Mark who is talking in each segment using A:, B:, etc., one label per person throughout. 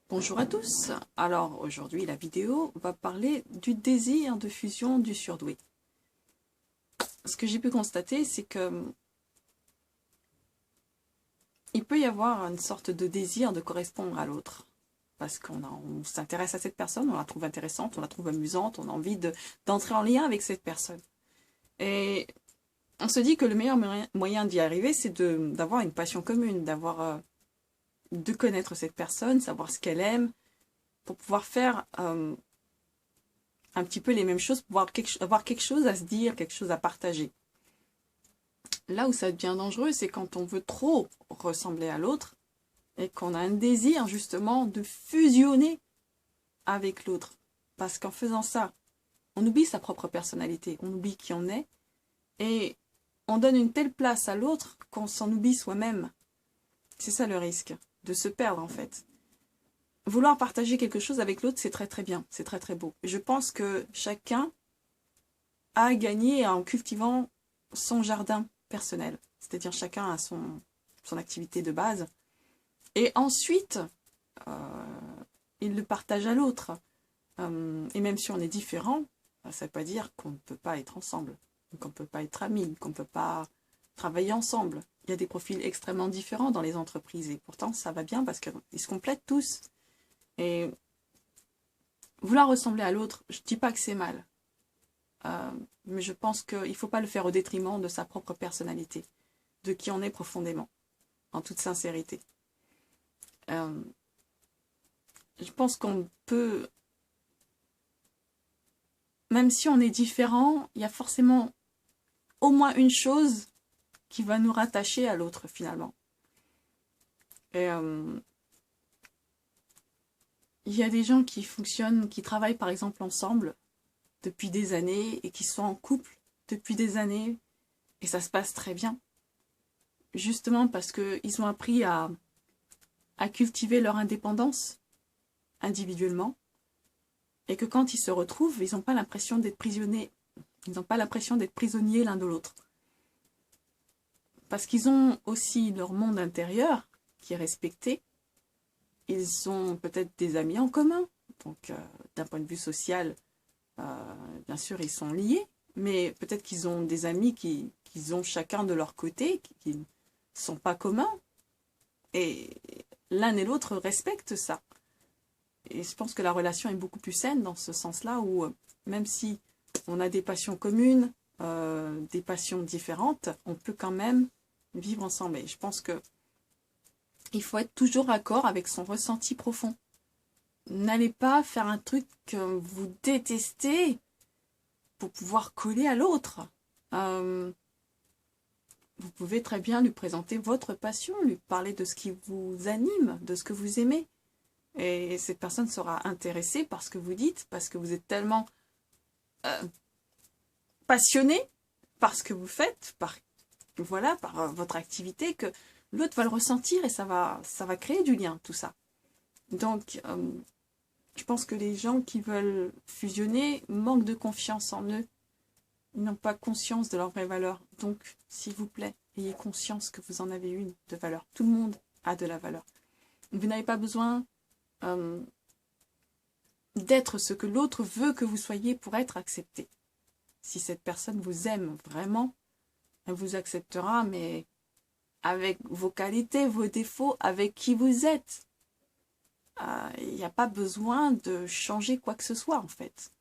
A: Bonjour à tous. Alors aujourd'hui la vidéo va parler du désir de fusion du surdoué. Ce que j'ai pu constater, c'est que il peut y avoir une sorte de désir de correspondre à l'autre. Parce on s'intéresse à cette personne, on la trouve intéressante, on la trouve amusante, on a envie d'entrer en lien avec cette personne. Et on se dit que le meilleur moyen d'y arriver, c'est d'avoir une passion commune, de connaître cette personne, savoir ce qu'elle aime, pour pouvoir faire un petit peu les mêmes choses, pour avoir quelque chose à se dire, quelque chose à partager. Là où ça devient dangereux, c'est quand on veut trop ressembler à l'autre et qu'on a un désir justement de fusionner avec l'autre. Parce qu'en faisant ça, on oublie sa propre personnalité, on oublie qui on est et on donne une telle place à l'autre qu'on s'en oublie soi-même. C'est ça le risque, de se perdre en fait. Vouloir partager quelque chose avec l'autre, c'est très très bien, c'est très très beau. Je pense que chacun a gagné en cultivant son jardin personnel. C'est-à-dire chacun a son activité de base. Et ensuite, il le partage à l'autre. Et même si on est différent, ça ne veut pas dire qu'on ne peut pas être ensemble, qu'on ne peut pas être amis, qu'on ne peut pas travailler ensemble. Il y a des profils extrêmement différents dans les entreprises et pourtant ça va bien parce qu'ils se complètent tous. Et vouloir ressembler à l'autre, je ne dis pas que c'est mal, mais je pense qu'il ne faut pas le faire au détriment de sa propre personnalité, de qui on est profondément, en toute sincérité. Euh, je pense qu'on peut, même si on est différent, il y a forcément au moins une chose qui va nous rattacher à l'autre finalement. Et il y a des gens qui fonctionnent, qui travaillent par exemple ensemble depuis des années et qui sont en couple depuis des années et ça se passe très bien. Justement parce qu'ils ont appris à cultiver leur indépendance individuellement et que quand ils se retrouvent, ils n'ont pas l'impression d'être prisonniers, ils n'ont pas l'impression d'être prisonniers l'un de l'autre. Parce qu'ils ont aussi leur monde intérieur qui est respecté. Ils ont peut-être des amis en commun. Donc, d'un point de vue social, bien sûr, ils sont liés. Mais peut-être qu'ils ont des amis qu'ils ont chacun de leur côté, qui ne sont pas communs. Et l'un et l'autre respectent ça. Et je pense que la relation est beaucoup plus saine dans ce sens-là, où même si on a des passions communes, des passions différentes, on peut quand même vivre ensemble. Et je pense que il faut être toujours d'accord avec son ressenti profond. N'allez pas faire un truc que vous détestez pour pouvoir coller à l'autre. Vous pouvez très bien lui présenter votre passion, lui parler de ce qui vous anime, de ce que vous aimez. Et cette personne sera intéressée par ce que vous dites, parce que vous êtes tellement passionné par ce que vous faites, par votre activité, que l'autre va le ressentir et ça va créer du lien, tout ça. Donc, je pense que les gens qui veulent fusionner manquent de confiance en eux. Ils n'ont pas conscience de leur vraie valeur. Donc, s'il vous plaît, ayez conscience que vous en avez une de valeur. Tout le monde a de la valeur. Vous n'avez pas besoin d'être ce que l'autre veut que vous soyez pour être accepté. Si cette personne vous aime vraiment, elle vous acceptera, mais avec vos qualités, vos défauts, avec qui vous êtes. Il n'y a pas besoin de changer quoi que ce soit, en fait.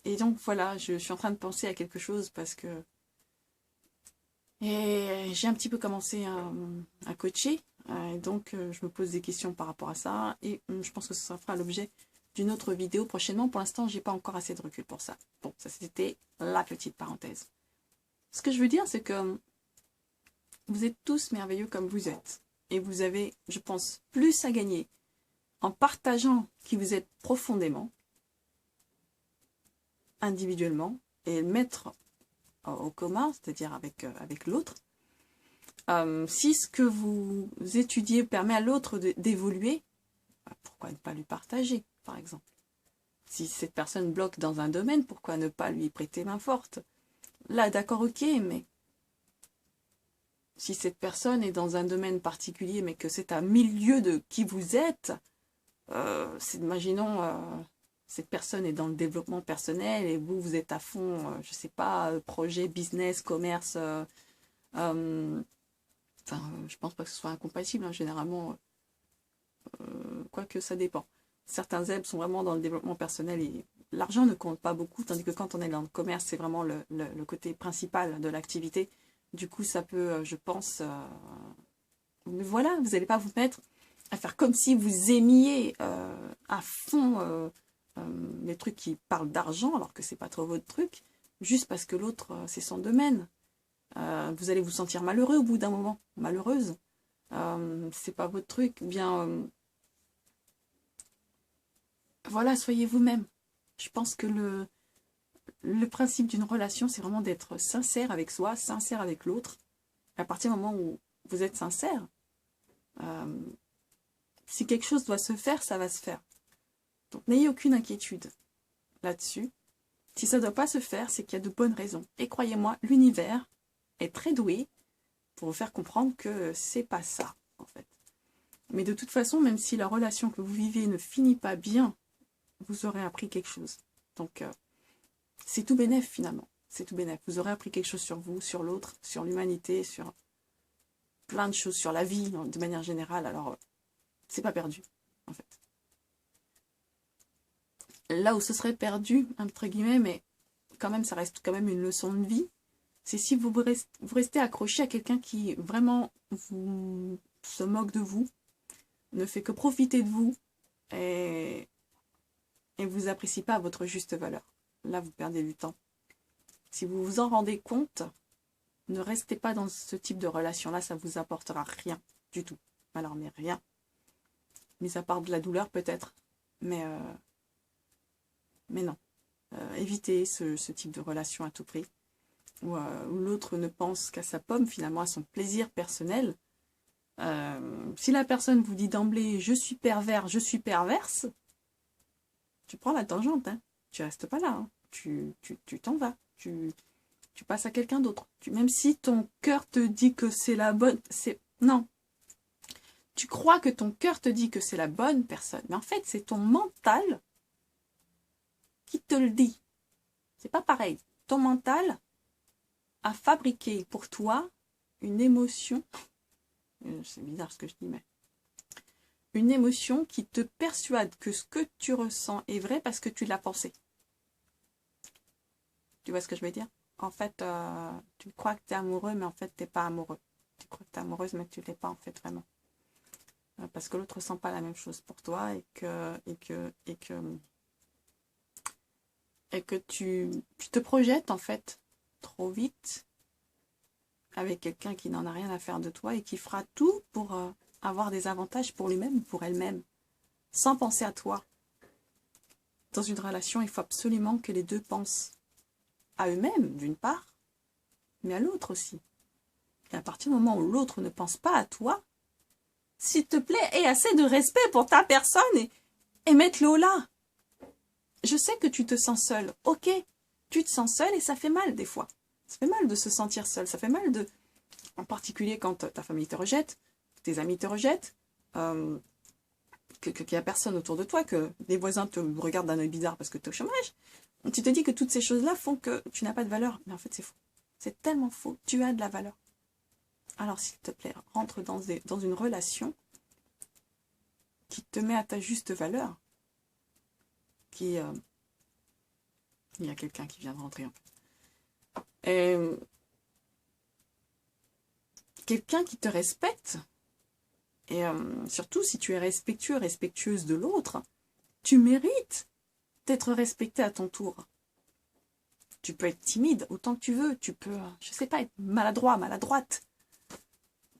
A: Et donc, voilà, je suis en train de penser à quelque chose parce que j'ai un petit peu commencé à coacher. Et donc, je me pose des questions par rapport à ça. Et je pense que ça fera l'objet d'une autre vidéo prochainement. Pour l'instant, j'ai pas encore assez de recul pour ça. Bon, ça c'était la petite parenthèse. Ce que je veux dire, c'est que vous êtes tous merveilleux comme vous êtes. Et vous avez, je pense, plus à gagner en partageant qui vous êtes profondément, individuellement, et mettre au commun, c'est-à-dire avec l'autre. Si ce que vous étudiez permet à l'autre d'évoluer, pourquoi ne pas lui partager, par exemple? Si cette personne bloque dans un domaine, pourquoi ne pas lui prêter main forte? Là, d'accord, ok, mais Si cette personne est dans un domaine particulier, mais que c'est un milieu de qui vous êtes, imaginons, cette personne est dans le développement personnel et vous, vous êtes à fond, je sais pas, projet, business, commerce, je pense pas que ce soit incompatible, hein, généralement, quoique ça dépend. Certains zèbres sont vraiment dans le développement personnel et l'argent ne compte pas beaucoup, tandis que quand on est dans le commerce, c'est vraiment le côté principal de l'activité. Du coup, ça peut, je pense, mais voilà, vous n'allez pas vous mettre à faire comme si vous aimiez à fond les trucs qui parlent d'argent, alors que c'est pas trop votre truc, juste parce que l'autre, c'est son domaine. Vous allez vous sentir malheureux au bout d'un moment, malheureuse. C'est pas votre truc. Bien, voilà, soyez vous-même. Je pense que le principe d'une relation, c'est vraiment d'être sincère avec soi, sincère avec l'autre. À partir du moment où vous êtes sincère, si quelque chose doit se faire, ça va se faire. Donc n'ayez aucune inquiétude là-dessus. Si ça ne doit pas se faire, c'est qu'il y a de bonnes raisons. Et croyez-moi, l'univers est très doué pour vous faire comprendre que c'est pas ça, en fait. Mais de toute façon, même si la relation que vous vivez ne finit pas bien, vous aurez appris quelque chose. Donc, c'est tout bénef, finalement. C'est tout bénef. Vous aurez appris quelque chose sur vous, sur l'autre, sur l'humanité, sur plein de choses, sur la vie, de manière générale. Alors, c'est pas perdu, en fait. Là où ce serait perdu, entre guillemets, mais quand même, ça reste quand même une leçon de vie, c'est si vous restez accroché à quelqu'un qui vraiment se moque de vous, ne fait que profiter de vous et vous apprécie pas à votre juste valeur. Là, vous perdez du temps. Si vous vous en rendez compte, ne restez pas dans ce type de relation-là, ça vous apportera rien du tout. Alors, mais rien. Mis à part de la douleur peut-être, mais non. Évitez ce type de relation à tout prix, où l'autre ne pense qu'à sa pomme, finalement à son plaisir personnel. Si la personne vous dit d'emblée « je suis pervers, je suis perverse », tu prends la tangente, hein. Tu restes pas là, hein. Tu t'en vas, tu passes à quelqu'un d'autre. Même si ton cœur te dit que c'est la bonne, non. Tu crois que ton cœur te dit que c'est la bonne personne, mais en fait c'est ton mental qui te le dit. C'est pas pareil. Ton mental a fabriqué pour toi une émotion, c'est bizarre ce que je dis, mais une émotion qui te persuade que ce que tu ressens est vrai parce que tu l'as pensé. Tu vois ce que je veux dire? En fait, tu crois que tu es amoureux, mais en fait, tu n'es pas amoureux. Tu crois que tu es amoureuse, mais tu ne l'es pas en fait vraiment. Parce que l'autre ne ressent pas la même chose pour toi et que tu te projettes en fait trop vite avec quelqu'un qui n'en a rien à faire de toi et qui fera tout pour avoir des avantages pour lui-même ou pour elle-même, sans penser à toi. Dans une relation, il faut absolument que les deux pensent à eux-mêmes, d'une part, mais à l'autre aussi. Et à partir du moment où l'autre ne pense pas à toi, s'il te plaît, aie assez de respect pour ta personne et mette-le là. Je sais que tu te sens seul, ok, tu te sens seul et ça fait mal des fois. Ça fait mal de se sentir seul, ça fait mal en particulier quand ta famille te rejette, tes amis te rejettent, qu'il n'y a personne autour de toi, que les voisins te regardent d'un œil bizarre parce que tu es au chômage. Tu te dis que toutes ces choses-là font que tu n'as pas de valeur. Mais en fait, c'est faux. C'est tellement faux. Tu as de la valeur. Alors, s'il te plaît, rentre dans une relation qui te met à ta juste valeur. Il y a quelqu'un qui vient de rentrer. Quelqu'un qui te respecte. Et surtout, si tu es respectueux, respectueuse de l'autre, tu mérites d'être respecté à ton tour. Tu peux être timide autant que tu veux, tu peux, je sais pas, être maladroit, maladroite.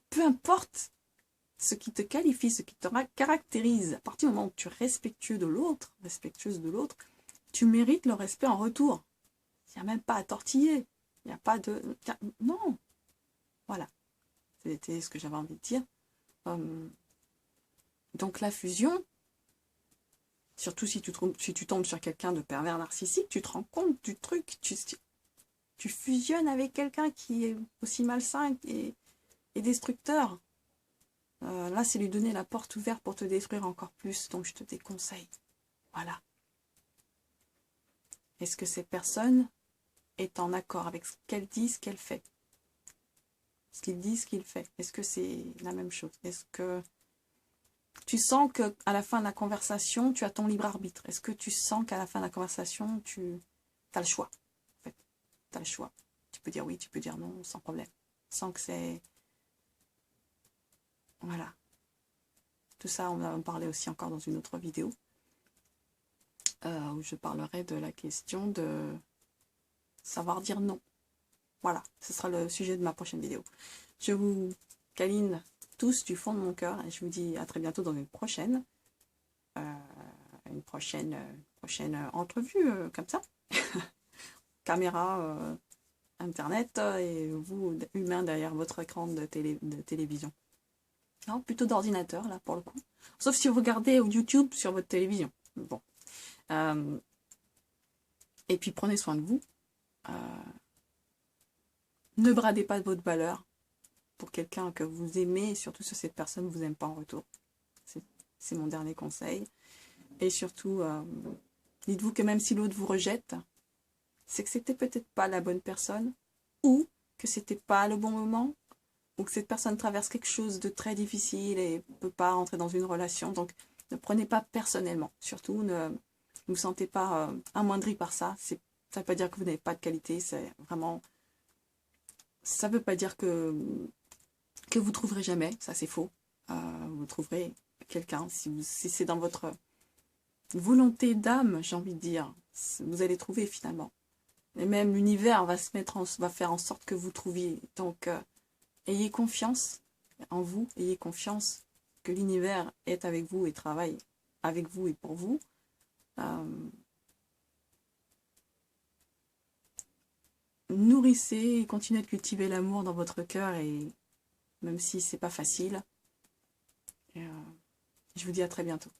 A: Peu importe ce qui te qualifie, ce qui te caractérise, à partir du moment où tu es respectueux de l'autre, respectueuse de l'autre, tu mérites le respect en retour. Il n'y a même pas à tortiller. Il n'y a pas de... Non. Voilà. C'était ce que j'avais envie de dire. Donc la fusion, surtout si tu tombes sur quelqu'un de pervers narcissique, tu te rends compte du truc, tu fusionnes avec quelqu'un qui est aussi malsain est destructeur. Là, c'est lui donner la porte ouverte pour te détruire encore plus. Donc, je te déconseille. Voilà. Est-ce que cette personne est en accord avec ce qu'elle dit, ce qu'elle fait? Ce qu'il dit, ce qu'il fait. Est-ce que c'est la même chose? Est-ce que tu sens qu'à la fin de la conversation, tu as ton libre arbitre? Est-ce que tu sens qu'à la fin de la conversation, tu as le choix? En fait, tu as le choix. Tu peux dire oui, tu peux dire non, sans problème. Sans que c'est... Voilà. Tout ça, on va en parler aussi encore dans une autre vidéo. Où je parlerai de la question de savoir dire non. Voilà, ce sera le sujet de ma prochaine vidéo. Je vous câline tous du fond de mon cœur et je vous dis à très bientôt dans une prochaine entrevue comme ça. Caméra, internet et vous, humain, derrière votre écran de télévision. Non, plutôt d'ordinateur, là, pour le coup. Sauf si vous regardez YouTube sur votre télévision. Bon. Et puis, prenez soin de vous. Ne bradez pas votre valeur pour quelqu'un que vous aimez, et surtout si cette personne ne vous aime pas en retour. C'est mon dernier conseil. Et surtout, dites-vous que même si l'autre vous rejette, c'est que c'était peut-être pas la bonne personne, ou que c'était pas le bon moment, ou que cette personne traverse quelque chose de très difficile et ne peut pas rentrer dans une relation. Donc, ne prenez pas personnellement. Surtout, ne vous sentez pas amoindri par ça. Ça ne veut pas dire que vous n'avez pas de qualité. C'est vraiment... Ça ne veut pas dire que vous ne trouverez jamais. Ça, c'est faux. Vous trouverez quelqu'un. Si c'est dans votre volonté d'âme, j'ai envie de dire, vous allez trouver finalement. Et même l'univers va faire en sorte que vous trouviez. Donc, ayez confiance en vous, ayez confiance que l'univers est avec vous et travaille avec vous et pour vous. Nourrissez et continuez de cultiver l'amour dans votre cœur, et même si c'est pas facile. Je vous dis à très bientôt.